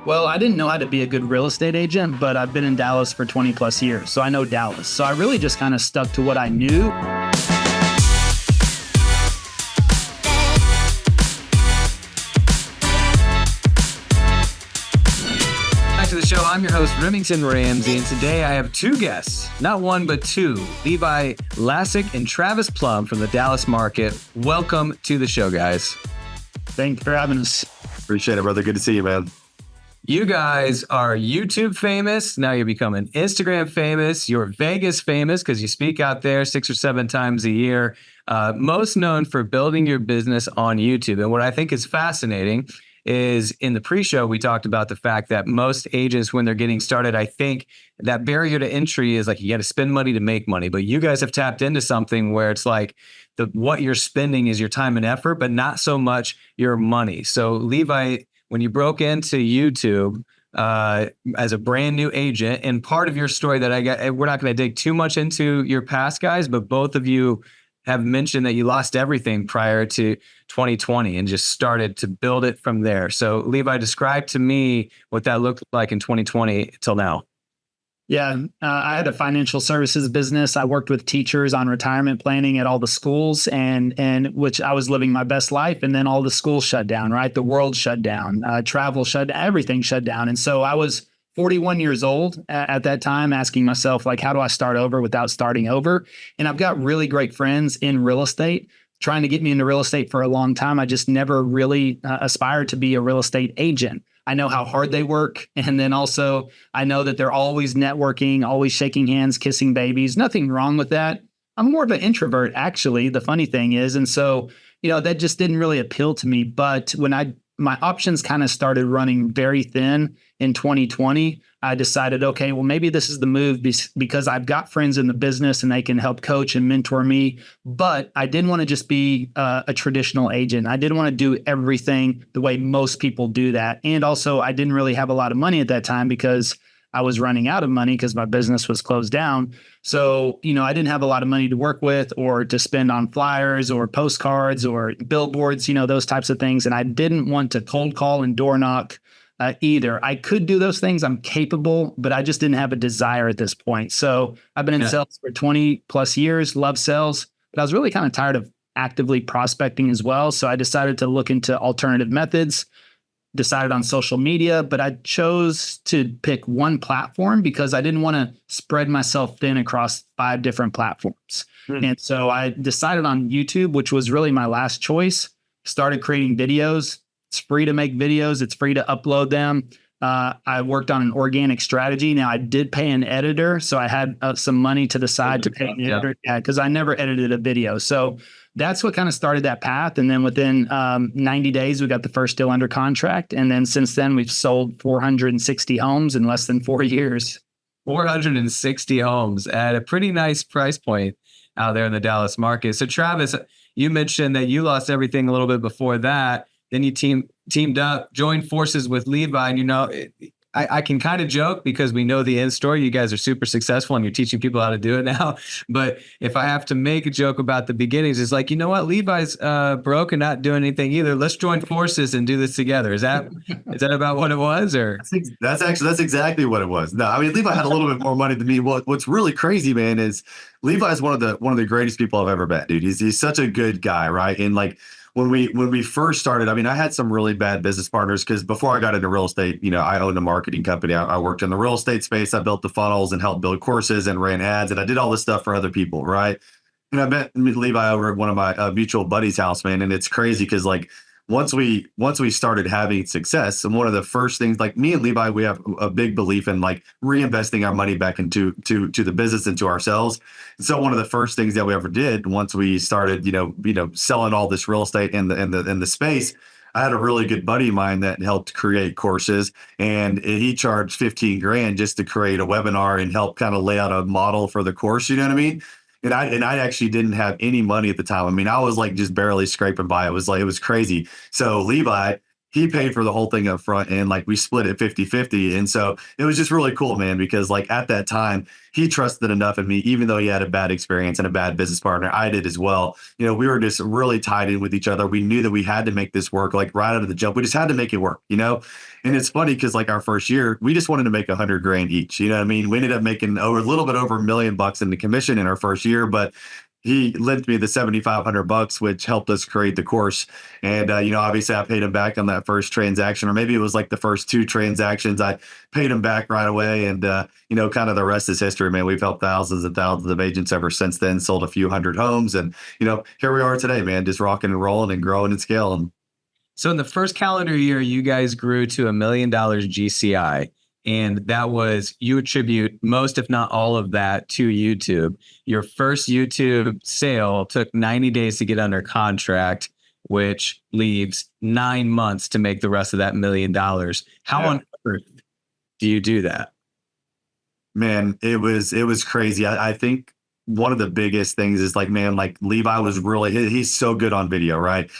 Well, I didn't know how to be a good real estate agent, but I've been in Dallas for 20 plus years. So I know Dallas. So I really just kind of stuck to what I knew. Back to the show. I'm your host, Remington Ramsey, and today I have two guests, not one, but two, Levi Lascsak and Travis Plumb from the Dallas market. Welcome to the show, guys. Thanks for having us. Appreciate it, brother. Good to see you, man. You guys are YouTube famous. Now you're becoming Instagram famous. You're Vegas famous because you speak out there 6 or 7 times a year. Most known for building your business on YouTube. And what I think is fascinating is in the pre-show, we talked about the fact that most agents, when they're getting started, I think that barrier to entry is like you got to spend money to make money. But you guys have tapped into something where it's like what you're spending is your time and effort, but not so much your money. So Levi, when you broke into YouTube as a brand new agent, and part of your story that I got, we're not going to dig too much into your past, guys, but both of you have mentioned that you lost everything prior to 2020 and just started to build it from there. So Levi, describe to me what that looked like in 2020 till now. Yeah, I had a financial services business. I worked with teachers on retirement planning at all the schools, and which I was living my best life. And then all the schools shut down, right? The world shut down, travel shut down, everything shut down. And so I was 41 years old at that time, asking myself, like, how do I start over without starting over? And I've got really great friends in real estate trying to get me into real estate for a long time. I just never really aspired to be a real estate agent. I know how hard they work. And then also I know that they're always networking, always shaking hands, kissing babies. Nothing wrong with that. I'm more of an introvert, actually, the funny thing is. And so, that just didn't really appeal to me. But when my options kind of started running very thin in 2020, I decided, okay, well, maybe this is the move because I've got friends in the business and they can help coach and mentor me. But I didn't want to just be a traditional agent. I didn't want to do everything the way most people do that. And also, I didn't really have a lot of money at that time because I was running out of money because my business was closed down. So, I didn't have a lot of money to work with or to spend on flyers or postcards or billboards, those types of things. And I didn't want to cold call and door knock either. I could do those things. I'm capable, but I just didn't have a desire at this point. So I've been in sales for 20 plus years, love sales, but I was really kind of tired of actively prospecting as well. So I decided to look into alternative methods. Decided on social media, but I chose to pick one platform because I didn't want to spread myself thin across 5 different platforms. And so I decided on YouTube, which was really my last choice. Started creating videos. It's free to make videos. It's free to upload them. I worked on an organic strategy. Now I did pay an editor, so I had some money to the side to pay an editor because I never edited a video. So that's what kind of started that path. And then within 90 days, we got the first deal under contract. And then since then, we've sold 460 homes in less than 4 years. 460 homes at a pretty nice price point out there in the Dallas market. So Travis, you mentioned that you lost everything a little bit before that. Then you teamed up, joined forces with Levi. And, I can kind of joke because we know the end story. You guys are super successful and you're teaching people how to do it now. But if I have to make a joke about the beginnings, it's like, you know what? Levi's broke and not doing anything either. Let's join forces and do this together. Is that about what it was? Or that's exactly what it was. No, I mean, Levi had a little bit more money than me. What's really crazy, man, is Levi's one of the greatest people I've ever met, dude. He's such a good guy, right? And like, when we first started, I mean, I had some really bad business partners because before I got into real estate, I owned a marketing company. I worked in the real estate space. I built the funnels and helped build courses and ran ads, and I did all this stuff for other people, right? And I met Levi over at one of my mutual buddies' house, man, and it's crazy because like once we started having success, and one of the first things, like me and Levi, we have a big belief in like reinvesting our money back into the business and to ourselves. And so one of the first things that we ever did once we started, selling all this real estate in the space, I had a really good buddy of mine that helped create courses, and he charged 15 grand just to create a webinar and help kind of lay out a model for the course. You know what I mean? And I actually didn't have any money at the time. I mean, I was like just barely scraping by. It was crazy. So Levi, he paid for the whole thing up front, and like we split it 50-50. And so it was just really cool, man, because like at that time, he trusted enough in me, even though he had a bad experience and a bad business partner. I did as well. You know, we were just really tied in with each other. We knew that we had to make this work, like right out of the jump. We just had to make it work, you know? And it's funny because like our first year, we just wanted to make 100 grand each. You know what I mean? We ended up making over a little bit over $1 million in the commission in our first year, but he lent me the $7,500, which helped us create the course. And, you know, obviously I paid him back on that first transaction, or maybe it was like the first 2 transactions. I paid him back right away. And, you know, kind of the rest is history, man. We've helped thousands and thousands of agents ever since then, sold a few hundred homes. And, you know, here we are today, man, just rocking and rolling and growing and scaling. So in the first calendar year, you guys grew to $1 million GCI. And that was, you attribute most, if not all of that to YouTube. Your first YouTube sale took 90 days to get under contract, which leaves 9 months to make the rest of that $1 million. How on earth do you do that? Man, it was crazy. I think one of the biggest things is like, man, like Levi was really, he's so good on video, right?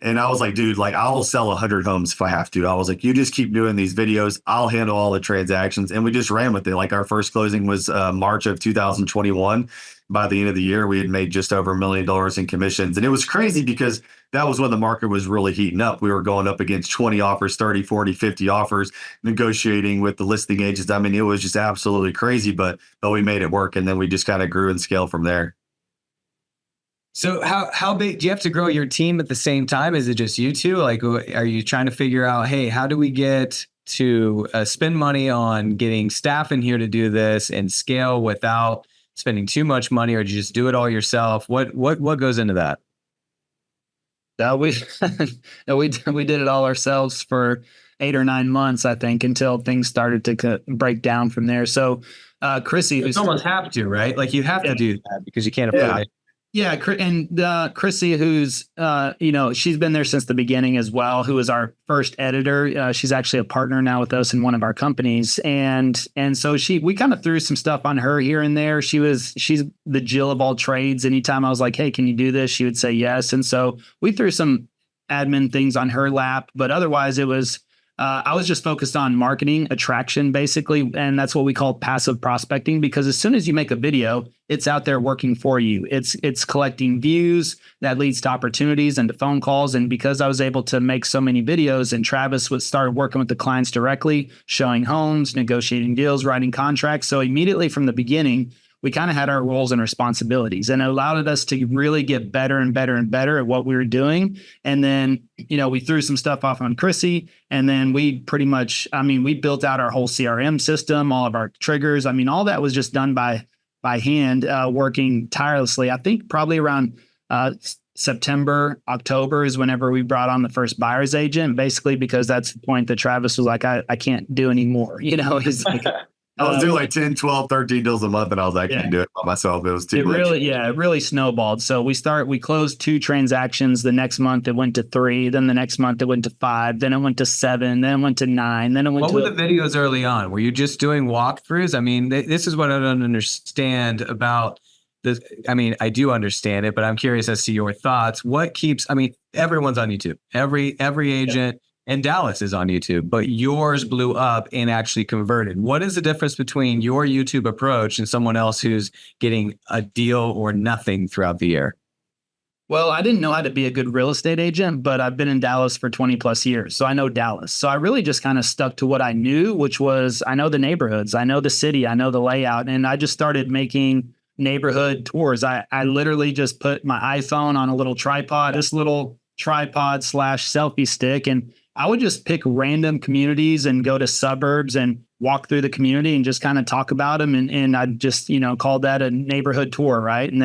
And I was like, dude, like I'll sell 100 homes if I have to. I was like, you just keep doing these videos. I'll handle all the transactions. And we just ran with it. Like our first closing was March of 2021. By the end of the year, we had made just over $1 million in commissions. And it was crazy because that was when the market was really heating up. We were going up against 20 offers, 30, 40, 50 offers, negotiating with the listing agents. I mean, it was just absolutely crazy, but we made it work. And then we just kind of grew and scaled from there. So how big do you have to grow your team at the same time? Is it just you two? Like, are you trying to figure out, hey, how do we get to spend money on getting staff in here to do this and scale without spending too much money, or do you just do it all yourself? What goes into that? We we did it all ourselves for 8 or 9 months, I think, until things started to break down from there. So, Chrissy, you almost have to, right? Like you have to do that because you can't afford it. Yeah, and Chrissy, who's you know, she's been there since the beginning as well. Who was our first editor? She's actually a partner now with us in one of our companies, and so we kind of threw some stuff on her here and there. She's the Jill of all trades. Anytime I was like, "Hey, can you do this?" she would say yes, and so we threw some admin things on her lap. But otherwise, it was I was just focused on marketing, attraction, basically. And that's what we call passive prospecting, because as soon as you make a video, it's out there working for you. It's collecting views that leads to opportunities and to phone calls. And because I was able to make so many videos, and Travis started working with the clients directly, showing homes, negotiating deals, writing contracts. So immediately from the beginning, we kind of had our roles and responsibilities, and it allowed us to really get better and better and better at what we were doing. And then, you know, we threw some stuff off on Chrissy, and then we pretty much, we built out our whole CRM system, all of our triggers. All that was just done by hand, working tirelessly. I think probably around September, October is whenever we brought on the first buyer's agent, basically because that's the point that Travis was like, I can't do anymore. You know, he's like, I was doing like 10, 12, 13 deals a month, and I was like, I can't do it by myself. It was too much. It really snowballed. So we closed 2 transactions. The next month it went to 3. Then the next month it went to 5. Then it went to 7. Then it went to 9. Then it went to... What were the videos early on? Were you just doing walkthroughs? This is what I don't understand about this. I do understand it, but I'm curious as to your thoughts. What keeps, everyone's on YouTube. Every agent... And Dallas is on YouTube, but yours blew up and actually converted. What is the difference between your YouTube approach and someone else who's getting a deal or nothing throughout the year? Well, I didn't know how to be a good real estate agent, but I've been in Dallas for 20 plus years. So I know Dallas. So I really just kind of stuck to what I knew, which was I know the neighborhoods, I know the city, I know the layout. And I just started making neighborhood tours. I literally just put my iPhone on a little tripod, this little tripod / selfie stick, and I would just pick random communities and go to suburbs and walk through the community and just kind of talk about them. And I just, called that a neighborhood tour. Right. And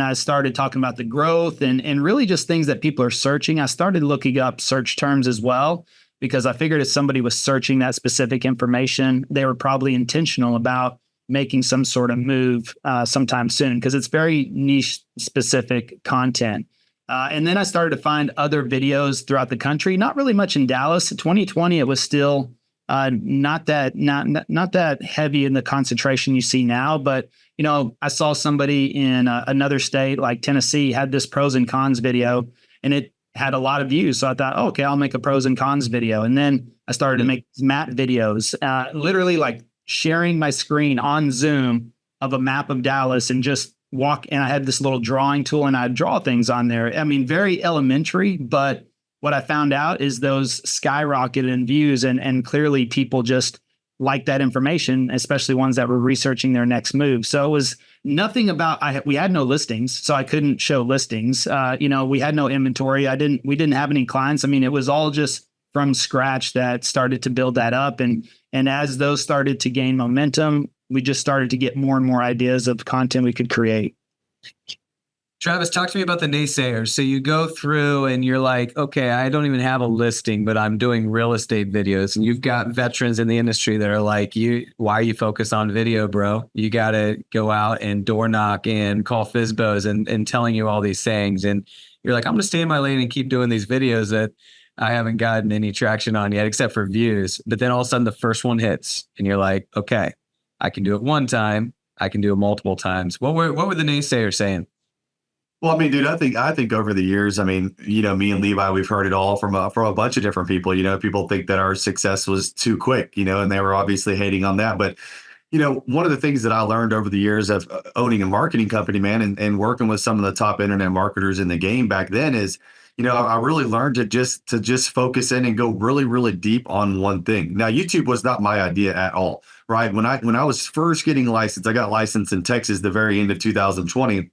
I started talking about the growth and really just things that people are searching. I started looking up search terms as well, because I figured if somebody was searching that specific information, they were probably intentional about making some sort of move sometime soon, because it's very niche specific content. And then I started to find other videos throughout the country, not really much in Dallas. 2020, it was still not that heavy in the concentration you see now. But, I saw somebody in another state like Tennessee had this pros and cons video, and had a lot of views. So I thought, oh, okay, I'll make a pros and cons video. And then I started to make map videos, literally like sharing my screen on Zoom of a map of Dallas and just walk. And I had this little drawing tool and I'd draw things on there. I mean, very elementary, but what I found out is those skyrocketed in views, and clearly people just like that information, especially ones that were researching their next move. So it was nothing about, we had no listings, so I couldn't show listings. We had no inventory. We didn't have any clients. I mean, it was all just from scratch that started to build that up. And as those started to gain momentum, we just started to get more and more ideas of content we could create. Travis, talk to me about the naysayers. So you go through and you're like, okay, I don't even have a listing, but I'm doing real estate videos. And you've got veterans in the industry that are like, why are you focused on video, bro? You got to go out and door knock and call FSBOs and telling you all these things. And you're like, I'm going to stay in my lane and keep doing these videos that I haven't gotten any traction on yet, except for views. But then all of a sudden the first one hits and you're like, okay, I can do it one time. I can do it multiple times. What were the naysayers saying? Well, I mean, dude, I think over the years, I mean, me and Levi, we've heard it all from a bunch of different people. People think that our success was too quick, and they were obviously hating on that. But, one of the things that I learned over the years of owning a marketing company, man, and working with some of the top internet marketers in the game back then is, I really learned to just focus in and go really, really deep on one thing. Now, YouTube was not my idea at all, right? When I was first getting licensed, I got licensed in Texas the very end of 2020.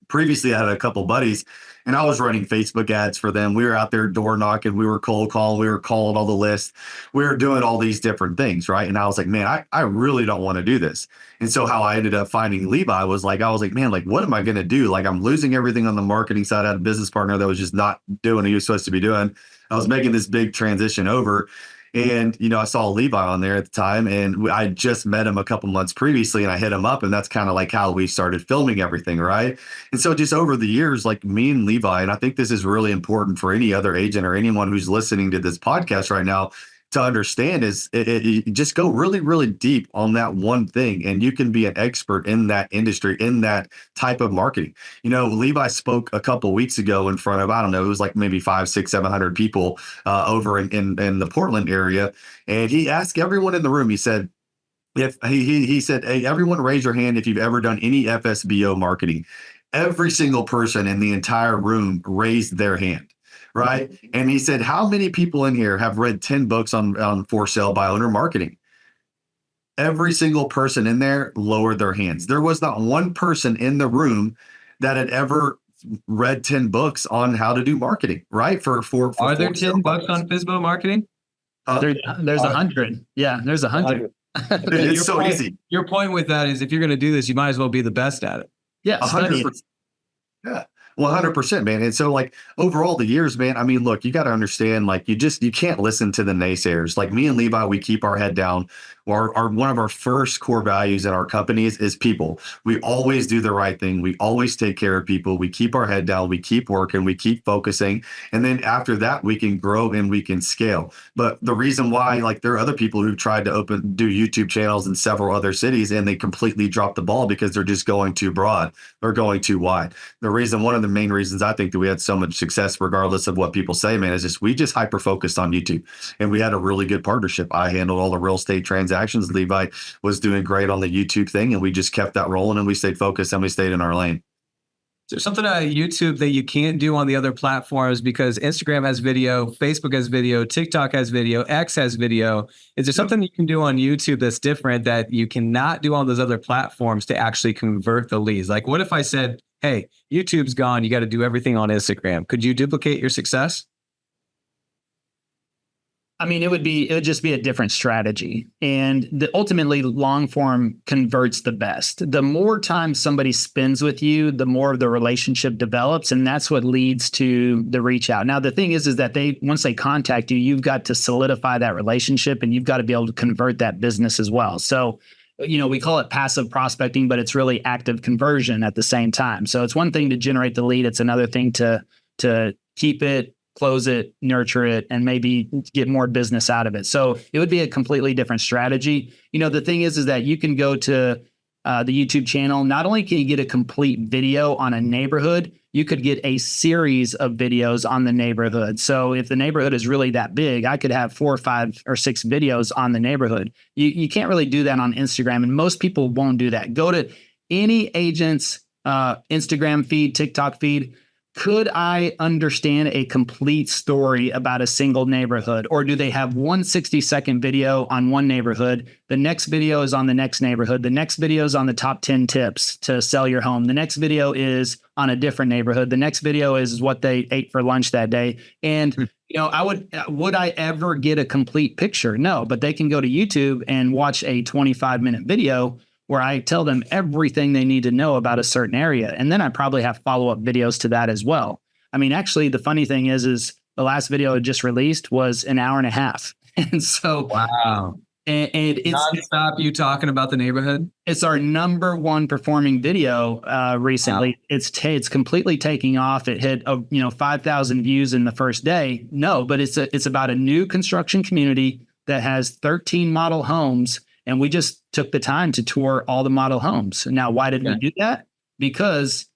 Previously, I had a couple buddies and I was running Facebook ads for them. We were out there door knocking. We were cold calling. We were calling all the lists. We were doing all these different things, right? And I was like, man, I really don't want to do this. And so how I ended up finding Levi was like, I was like, man, like, what am I going to do? Like, I'm losing everything on the marketing side. I had a business partner that was just not doing what he was supposed to be doing. I was making this big transition over. And, I saw Levi on there at the time and I just met him a couple months previously and I hit him up and that's kind of like how we started filming everything. Right. And so just over the years, like me and Levi, and I think this is really important for any other agent or anyone who's listening to this podcast right now to understand is you just go really, really deep on that one thing and you can be an expert in that industry, in that type of marketing. Levi spoke a couple of weeks ago in front of, I don't know, it was like maybe 500, 600, 700 people over in the Portland area. And he asked everyone in the room, he said, he said, hey, everyone raise your hand if you've ever done any FSBO marketing. Every single person in the entire room raised their hand. Right. And he said, how many people in here have read 10 books on for sale by owner marketing? Every single person in there lowered their hands. There was not one person in the room that had ever read 10 books on how to do marketing. Right. Are there 10 books on FSBO marketing? There's 100. Yeah, there's 100. It's so easy. Your point with that is if you're going to do this, you might as well be the best at it. Yeah. 100%. Yeah. 100%, man. And so like overall the years, man, I mean, look, you got to understand, like you can't listen to the naysayers. Like me and Levi, we keep our head down. Our one of our first core values in our companies is people. We always do the right thing. We always take care of people. We keep our head down. We keep working. We keep focusing. And then after that, we can grow and we can scale. But the reason why, like there are other people who tried to do YouTube channels in several other cities and they completely dropped the ball because they're just going too broad. They're going too wide. One of the main reasons I think that we had so much success, regardless of what people say, man, is just we just hyper focused on YouTube and we had a really good partnership. I handled all the real estate transactions. Levi was doing great on the YouTube thing and we just kept that rolling and we stayed focused and we stayed in our lane. There's something on YouTube that you can't do on the other platforms because Instagram has video, Facebook has video, TikTok has video, X has video. Is there something you can do on YouTube that's different that you cannot do on those other platforms to actually convert the leads? Like what if I said, hey, YouTube's gone, you got to do everything on Instagram. Could you duplicate your success? I mean, it would just be a different strategy. And ultimately long form converts the best. The more time somebody spends with you, the more the relationship develops. And that's what leads to the reach out. Now, the thing is that once they contact you, you've got to solidify that relationship and you've got to be able to convert that business as well. So, we call it passive prospecting, but it's really active conversion at the same time. So it's one thing to generate the lead. It's another thing to keep it, close it, nurture it, and maybe get more business out of it. So it would be a completely different strategy. The thing is that you can go to the YouTube channel, not only can you get a complete video on a neighborhood, you could get a series of videos on the neighborhood. So if the neighborhood is really that big, I could have 4 or 5 or 6 videos on the neighborhood. You can't really do that on Instagram, and most people won't do that. Go to any agent's Instagram feed, TikTok feed. Could I understand a complete story about a single neighborhood? Or do they have one 60-second video on one neighborhood? The next video is on the next neighborhood. The next video is on the top 10 tips to sell your home. The next video is on a different neighborhood. The next video is what they ate for lunch that day. And would I ever get a complete picture? No, but they can go to YouTube and watch a 25-minute video where I tell them everything they need to know about a certain area. And then I probably have follow-up videos to that as well. I mean, actually, the funny thing is the last video I just released was an hour and a half. And so, wow. And it's nonstop you talking about the neighborhood. It's our number one performing video recently. Wow. It's completely taking off. It hit 5,000 views in the first day. No, but it's about a new construction community that has 13 model homes. And we just took the time to tour all the model homes. Now, why did we do that? Because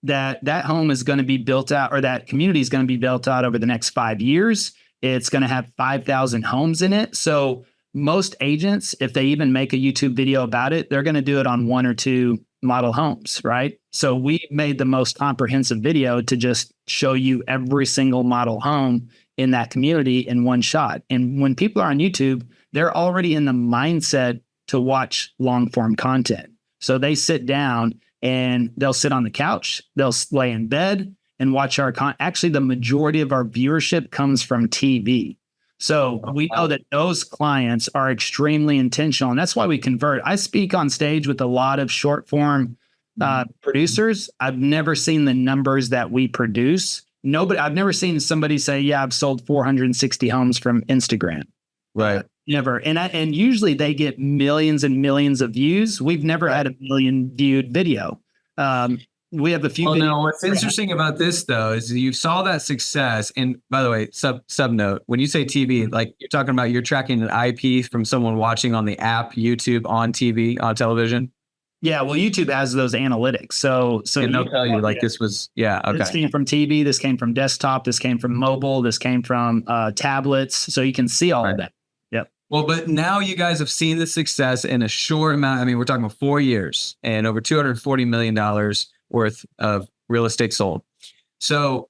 that home is going to be built out, or that community is going to be built out over the next 5 years. It's going to have 5,000 homes in it. So most agents, if they even make a YouTube video about it, they're going to do it on 1 or 2 model homes, right? So we made the most comprehensive video to just show you every single model home in that community in one shot. And when people are on YouTube, they're already in the mindset to watch long form content. So they sit down and they'll sit on the couch, they'll lay in bed and watch our content. Actually, the majority of our viewership comes from TV. So we know that those clients are extremely intentional, and that's why we convert. I speak on stage with a lot of short form producers. I've never seen the numbers that we produce. I've never seen somebody say, yeah, I've sold 460 homes from Instagram. Right. Never. And usually they get millions and millions of views. We've never had a million viewed video. We have a few. Well, no, what's interesting about this though is you saw that success. And by the way, sub note, when you say TV, like you're talking about, you're tracking an IP from someone watching on the app, YouTube, on TV, on television. Yeah, well, YouTube has those analytics. So and they'll tell you like this was, okay. This came from TV, this came from desktop, this came from mobile, this came from tablets. So you can see all of that. Yep. Well, but now you guys have seen the success in a short amount. I mean, we're talking about 4 years and over $240 million worth of real estate sold. So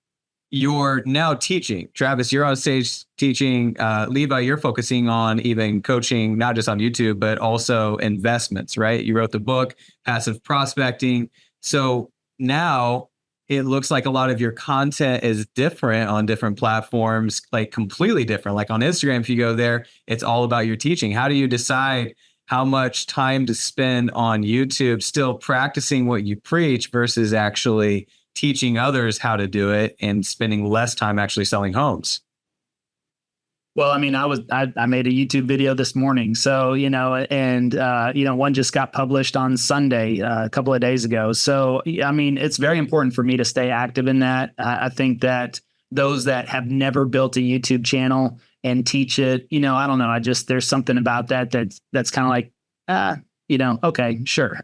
you're now teaching. Travis, you're on stage teaching. Levi, you're focusing on even coaching, not just on YouTube, but also investments, right? You wrote the book, Passive Prospecting. So now it looks like a lot of your content is different on different platforms, like completely different. Like on Instagram, if you go there, it's all about your teaching. How do you decide how much time to spend on YouTube still practicing what you preach versus actually teaching others how to do it and spending less time actually selling homes? Well, I mean, I made a YouTube video this morning. So, one just got published on Sunday, a couple of days ago. So, I mean, it's very important for me to stay active in that. I think that those that have never built a YouTube channel and teach it, I don't know. There's something about that's kind of like, okay, sure.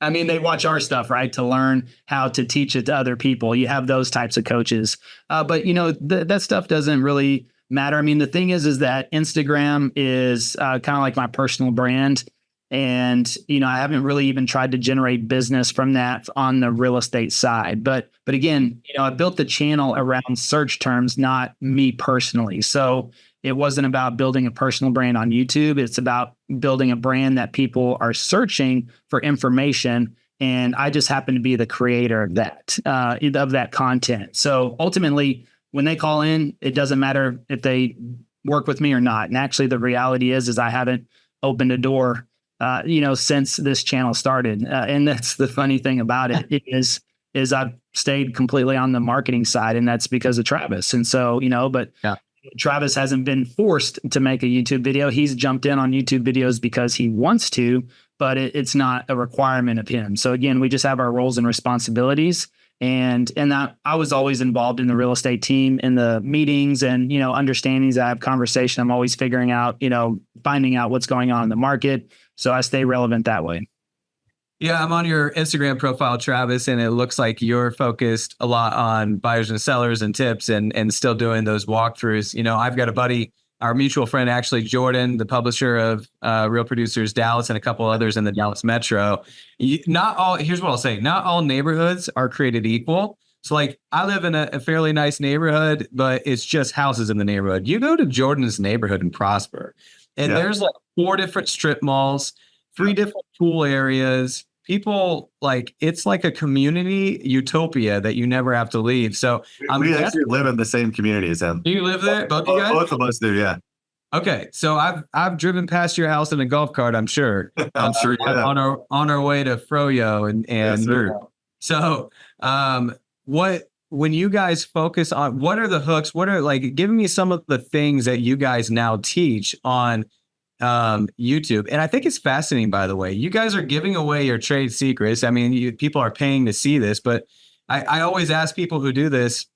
I mean, they watch our stuff, right, to learn how to teach it to other people. You have those types of coaches. But, that stuff doesn't really matter. I mean, the thing is that Instagram is kind of like my personal brand. And, I haven't really even tried to generate business from that on the real estate side. But again, I built the channel around search terms, not me personally. So it wasn't about building a personal brand on YouTube. It's about building a brand that people are searching for information. And I just happen to be the creator of that content. So ultimately, when they call in, it doesn't matter if they work with me or not. And actually, the reality is I haven't opened a door, since this channel started. And that's the funny thing about it is I've stayed completely on the marketing side, and that's because of Travis. And so, Travis hasn't been forced to make a YouTube video. He's jumped in on YouTube videos because he wants to, but it's not a requirement of him. So again, we just have our roles and responsibilities. And that I was always involved in the real estate team in the meetings and, understandings. I have conversation. I'm always figuring out, finding out what's going on in the market. So I stay relevant that way. Yeah, I'm on your Instagram profile, Travis, and it looks like you're focused a lot on buyers and sellers and tips and still doing those walkthroughs. I've got a buddy, our mutual friend, actually, Jordan, the publisher of Real Producers Dallas and a couple others in the Dallas Metro. Not all, here's what I'll say, not all neighborhoods are created equal. So like I live in a fairly nice neighborhood, but it's just houses in the neighborhood. You go to Jordan's neighborhood in Prosper, and there's like 4 different strip malls, 3 different pool areas. People, like, it's like a community utopia that you never have to leave. So we actually live in the same community as him. Do you live there? Both you guys? Both of us do, yeah. Okay, so I've driven past your house in a golf cart, I'm sure. I'm sure you have. On our way to Froyo and Yes, sir. so when you guys focus on, what are the hooks? What are, like, give me some of the things that you guys now teach on YouTube. And I think it's fascinating, by the way. You guys are giving away your trade secrets. I mean, people are paying to see this, but I always ask people who do this,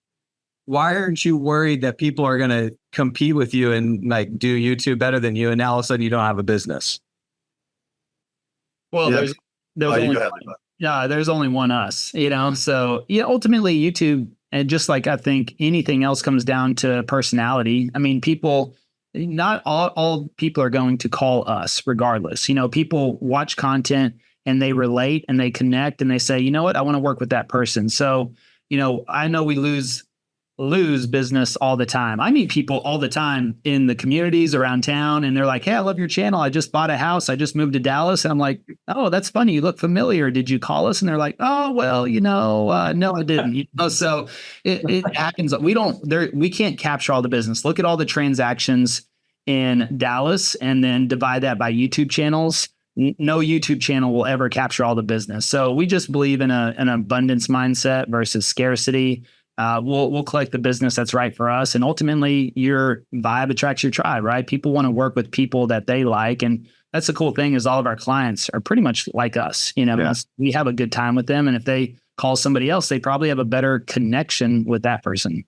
why aren't you worried that people are going to compete with you and like do YouTube better than you? And now all of a sudden you don't have a business. Well, Yeah. there's only one us, So yeah, ultimately YouTube, and just like I think anything else, comes down to personality. I mean, not all people are going to call us regardless. People watch content and they relate and they connect and they say, you know what, I want to work with that person. So, I know we lose business all the time. I meet people all the time in the communities around town, and they're like, hey, I love your channel. I just bought a house. I just moved to Dallas. And I'm like, oh, that's funny. You look familiar. Did you call us? And they're like, oh, well, no, I didn't. So it happens. We can't capture all the business. Look at all the transactions in Dallas and then divide that by YouTube channels. No YouTube channel will ever capture all the business. So we just believe in an abundance mindset versus scarcity. We'll collect the business that's right for us. And ultimately, your vibe attracts your tribe, right? People want to work with people that they like. And that's the cool thing, is all of our clients are pretty much like us. We have a good time with them. And if they call somebody else, they probably have a better connection with that person.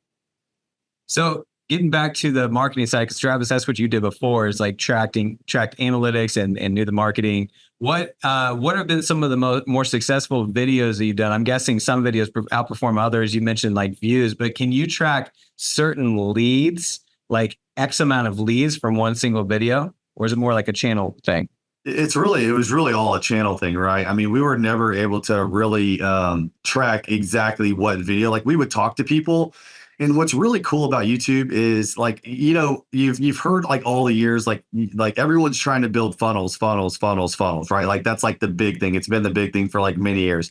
So getting back to the marketing side, because Travis, that's what you did before, is like tracked analytics and knew the marketing. What have been some of the more successful videos that you've done? I'm guessing some videos outperform others. You mentioned like views, but can you track certain leads, like X amount of leads from one single video? Or is it more like a channel thing? It was really all a channel thing, right? I mean, we were never able to really track exactly what video. Like, we would talk to people. And what's really cool about YouTube is, like, you've heard, like, all the years, like everyone's trying to build funnels, right? Like, that's like the big thing. It's been the big thing for like many years.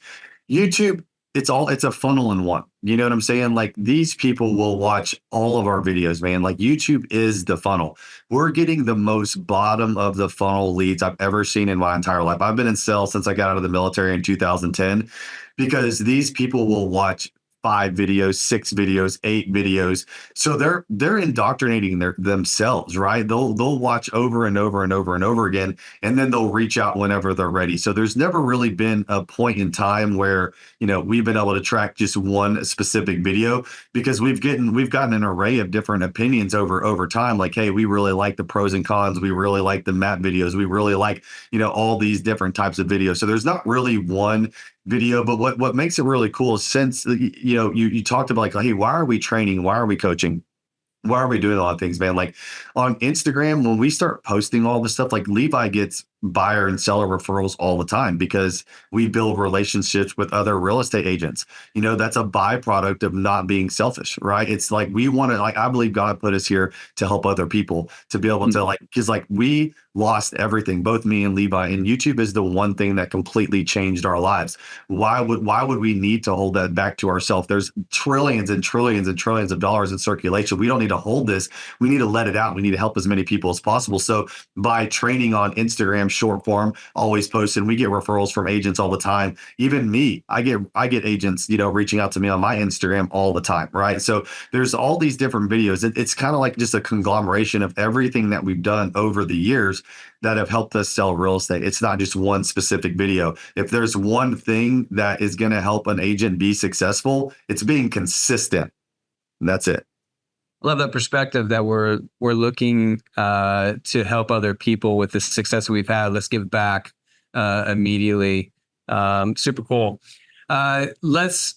YouTube, it's a funnel in one. You know what I'm saying? Like, these people will watch all of our videos, man. Like, YouTube is the funnel. We're getting the most bottom of the funnel leads I've ever seen in my entire life. I've been in sales since I got out of the military in 2010, because these people will watch 5 videos, 6 videos, 8 videos. So they're indoctrinating themselves, right? They'll watch over and over and over and over again, and then they'll reach out whenever they're ready. So there's never really been a point in time where, we've been able to track just one specific video, because we've gotten an array of different opinions over time. Like, hey, we really like the pros and cons. We really like the map videos. We really like, all these different types of videos. So there's not really one video, but what makes it really cool is, since you talked about, like, hey, why are we training? Why are we coaching? Why are we doing a lot of things, man? Like, on Instagram, when we start posting all this stuff, like, Levi gets buyer and seller referrals all the time, because we build relationships with other real estate agents. That's a byproduct of not being selfish, right? It's like, we want to, like, I believe God put us here to help other people, to be able to, like, because, like, we lost everything, both me and Levi, and YouTube is the one thing that completely changed our lives. Why would we need to hold that back to ourselves? There's trillions and trillions and trillions of dollars in circulation. We don't need to hold this. We need to let it out. We need to help as many people as possible. So by training on Instagram short form, always posting, we get referrals from agents all the time. Even me, I get agents, reaching out to me on my Instagram all the time, right? So there's all these different videos. It's kind of like just a conglomeration of everything that we've done over the years that have helped us sell real estate. It's not just one specific video. If there's one thing that is going to help an agent be successful, it's being consistent. And that's it. I love that perspective that we're looking to help other people with the success we've had. Let's give back immediately. Super cool. Let's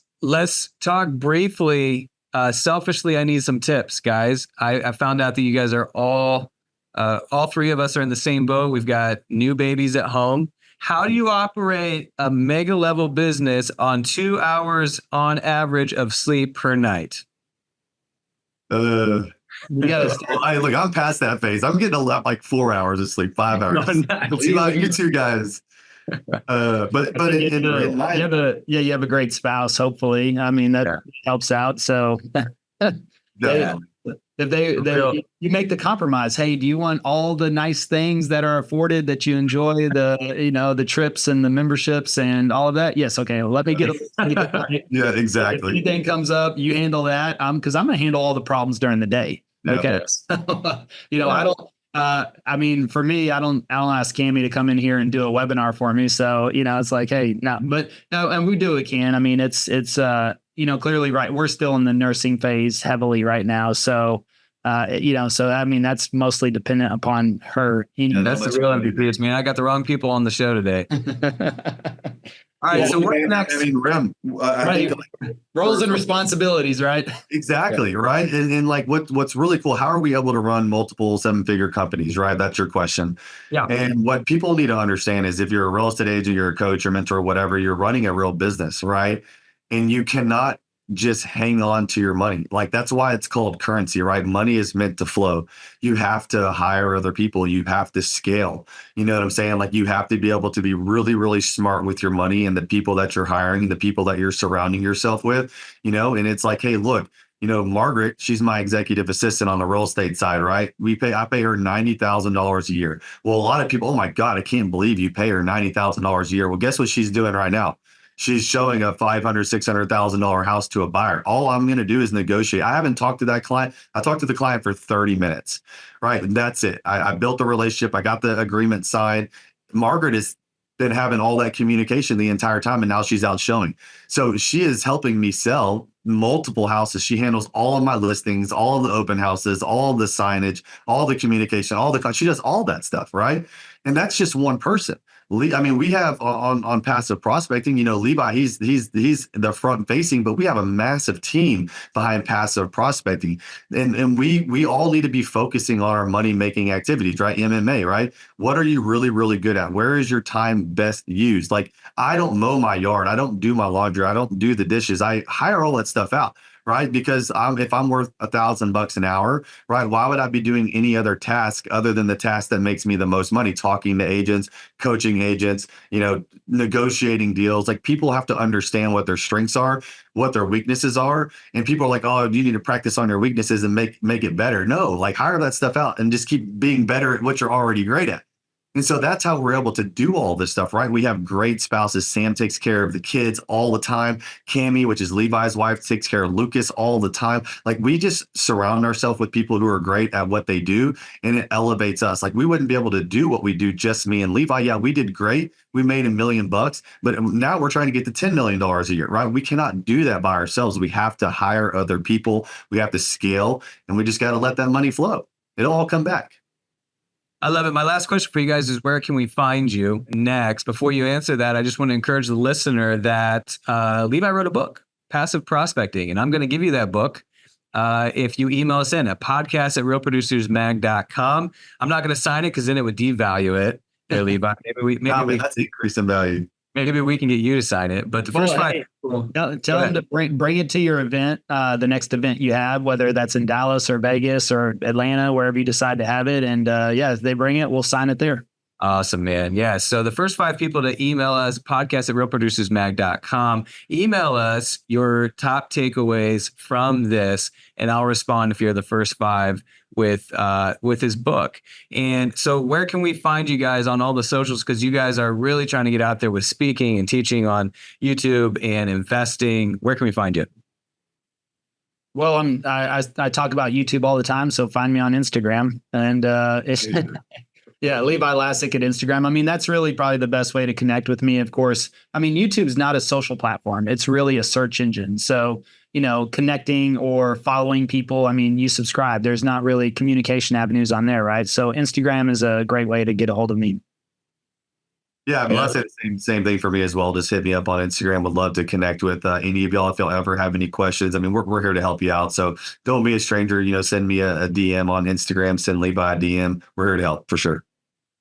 talk briefly. Selfishly, I need some tips, guys. I found out that you guys are all three of us are in the same boat. We've got new babies at home. How do you operate a mega level business on 2 hours on average of sleep per night? You gotta Look, I'm past that phase. I'm getting like 4 hours of sleep, 5 hours. Oh, nice. You two guys. But you have a great spouse. Hopefully, I mean that helps out. So if you make the compromise, hey, do you want all the nice things that are afforded that you enjoy, the trips and the memberships and all of that? Yes, okay. Well, let me get yeah, exactly. If anything comes up, you handle that. Because I'm gonna handle all the problems during the day. Okay, so, I don't. I mean, for me, I don't ask Cammie to come in here and do a webinar for me. So, it's like, hey, no, but no, and we do what we can. I mean, it's clearly right. We're still in the nursing phase heavily right now. So, so I mean, that's mostly dependent upon her. That's the real MVPs, man. I got the wrong people on the show today. All right. So what's next? I mean, Rem, I think roles and responsibilities, right? Exactly. Right. And like what's really cool, how are we able to run multiple 7-figure companies? Right. That's your question. Yeah. And what people need to understand is if you're a real estate agent, you're a coach, your mentor, whatever, you're running a real business. Right. And you cannot just hang on to your money. Like that's why it's called currency, right? Money is meant to flow. You have to hire other people. You have to scale. You know what I'm saying? Like you have to be able to be really, really smart with your money and the people that you're hiring, the people that you're surrounding yourself with, and it's like, hey, look, Margaret, she's my executive assistant on the real estate side, right? I pay her $90,000 a year. Well, a lot of people, oh my God, I can't believe you pay her $90,000 a year. Well, guess what she's doing right now? She's showing a $500,000, $600,000 house to a buyer. All I'm going to do is negotiate. I haven't talked to that client. I talked to the client for 30 minutes, right? And that's it. I built the relationship. I got the agreement signed. Margaret has been having all that communication the entire time, and now she's out showing. So she is helping me sell multiple houses. She handles all of my listings, all of the open houses, all of the signage, all the communication, she does all that stuff, right? And that's just one person. I mean, we have on passive prospecting, Levi, he's the front facing, but we have a massive team behind passive prospecting. And we all need to be focusing on our money making activities, right? MMA, right? What are you really, really good at? Where is your time best used? Like, I don't mow my yard. I don't do my laundry. I don't do the dishes. I hire all that stuff out. Right. Because if I'm worth $1,000 an hour, right, why would I be doing any other task other than the task that makes me the most money? Talking to agents, coaching agents, negotiating deals. Like people have to understand what their strengths are, what their weaknesses are. And people are like, oh, you need to practice on your weaknesses and make it better. No, like hire that stuff out and just keep being better at what you're already great at. And so that's how we're able to do all this stuff, right? We have great spouses. Sam takes care of the kids all the time. Cammie, which is Levi's wife, takes care of Lucas all the time. Like we just surround ourselves with people who are great at what they do, and it elevates us. Like we wouldn't be able to do what we do, just me and Levi. Yeah, we did great. We made $1 million, but now we're trying to get to $10 million a year, right? We cannot do that by ourselves. We have to hire other people. We have to scale, and we just got to let that money flow. It'll all come back. I love it. My last question for you guys is where can we find you next? Before you answer that, I just want to encourage the listener that Levi wrote a book, Passive Prospecting, and I'm going to give you that book if you email us in at podcast@realproducersmag.com. I'm not going to sign it because then it would devalue it. There, Levi. That's increase in value. Maybe we can get you to sign it. But the first five. Tell them to bring it to your event, the next event you have, whether that's in Dallas or Vegas or Atlanta, wherever you decide to have it. And if they bring it, we'll sign it there. Awesome, man. Yeah. So the first 5 people to email us, podcast@realproducersmag.com. Email us your top takeaways from this, and I'll respond if you're the first 5 with his book. And so where can we find you guys on all the socials? Because you guys are really trying to get out there with speaking and teaching on YouTube and investing. Where can we find you? Well, I talk about YouTube all the time, so find me on Instagram. And it's yeah, Levi Lascsak at Instagram. I mean, that's really probably the best way to connect with me, of course. I mean, YouTube's not a social platform. It's really a search engine. So, connecting or following people, I mean, you subscribe. There's not really communication avenues on there, right? So Instagram is a great way to get a hold of me. Yeah, I mean, that's the same thing for me as well. Just hit me up on Instagram. Would love to connect with any of y'all if y'all ever have any questions. I mean, we're here to help you out. So don't be a stranger. Send me a DM on Instagram. Send Levi a DM. We're here to help for sure.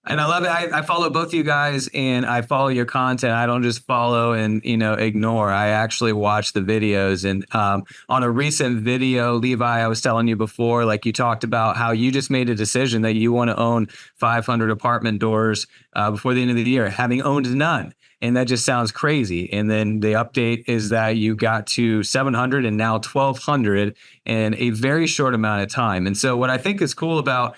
And I love it. I follow both you guys and I follow your content. I don't just follow and, ignore. I actually watch the videos. And on a recent video, Levi, I was telling you before, like you talked about how you just made a decision that you want to own 500 apartment doors before the end of the year, having owned none. And that just sounds crazy. And then the update is that you got to 700 and now 1,200 in a very short amount of time. And so what I think is cool about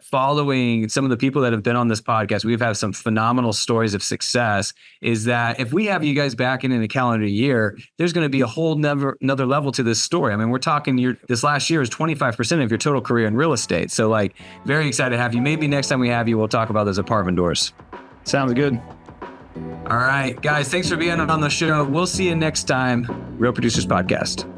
following some of the people that have been on this podcast, we've had some phenomenal stories of success, is that if we have you guys back in a calendar year, there's going to be a whole another level to this story. I mean, we're talking this last year is 25% of your total career in real estate. So like, very excited to have you. Maybe next time we have you, we'll talk about those apartment doors. Sounds good. All right, guys, thanks for being on the show. We'll see you next time. Real Producers Podcast.